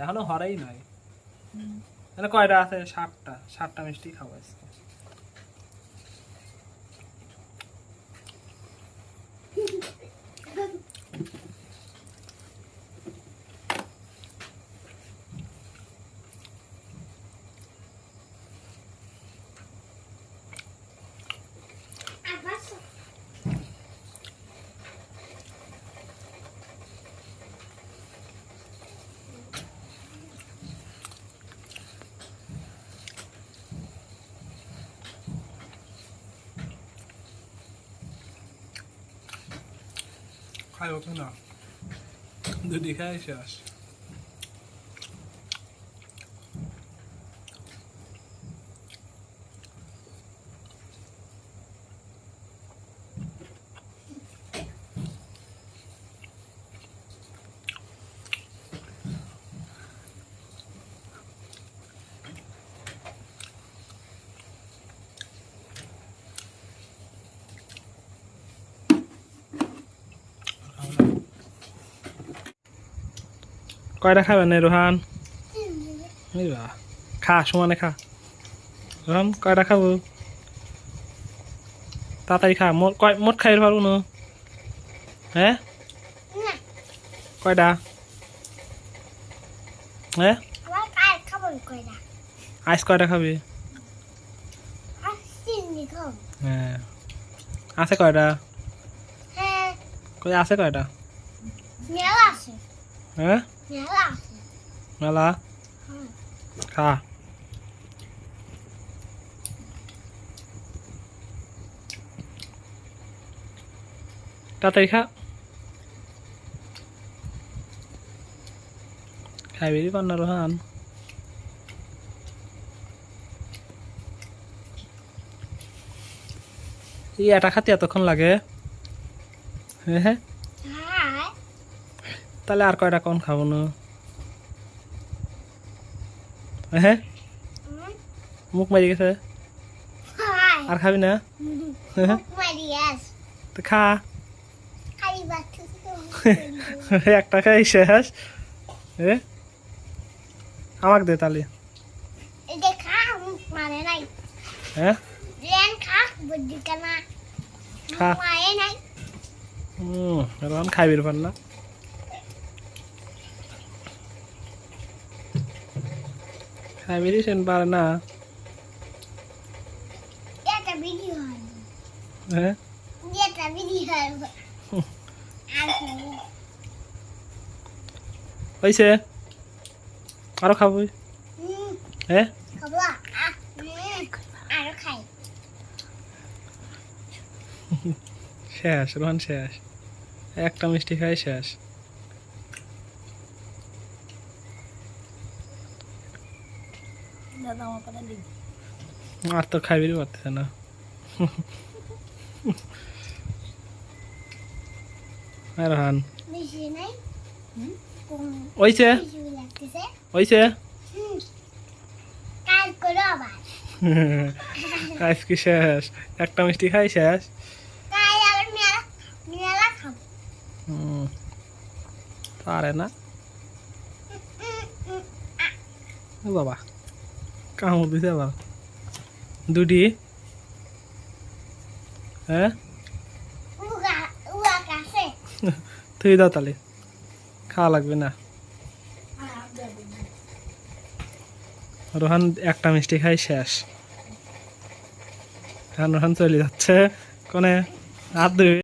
এখনো হরাই নাই। মানে কয়টা আছে? 7টা মিষ্টি খাবো আজকে। খাই ওঠে না, দুধি খাই শেষ। কয়টা খাবেন রোহান? খা, সমানে খা রোহান। কয়টা খাবো? তাড়াতাড়ি খা। মোট খাই পারবো না? হ্যাঁ, কয়টা? হ্যাঁ, আইস কয়টা খাবি? হ্যাঁ, আছে কয়টা? কই আছে কয়টা? হ্যাঁ, মেলা। খা। তাড়াতাড়ি খা। খাইবি পান্না রোহান? এটা খাতে এতক্ষণ লাগে? হ্যাঁ, তাহলে আর কয়টা কোন খাবো না? হ্যাঁ, মুখ মারি গেছে, আর খাবি না? তো খা। একটা খাই শেষ। আমাকে দে তাহলে। হ্যাঁ, খা। রোহান খাইবির পার না। খাইবিরি সেন পারে না। হ্যাঁ, হয়েছে, আরো খাবো। হ্যাঁ, শেষ রোহান শেষ। একটা মিষ্টি খাই শেষ। আর তো খাইবিরই পারতেছে না। রোহান ওইছে ওইছে আজকে শেষ। একটা মিষ্টি খাই শেষ। পারে না বাবা, কামড় দিছে আবার দুটি। হ্যাঁ, তুই দাও তাহলে, খাওয়া লাগবে না। রোহান একটা মিষ্টি খাই শেষ। রোহান চলে যাচ্ছে কোনে, হাত ধুয়ে।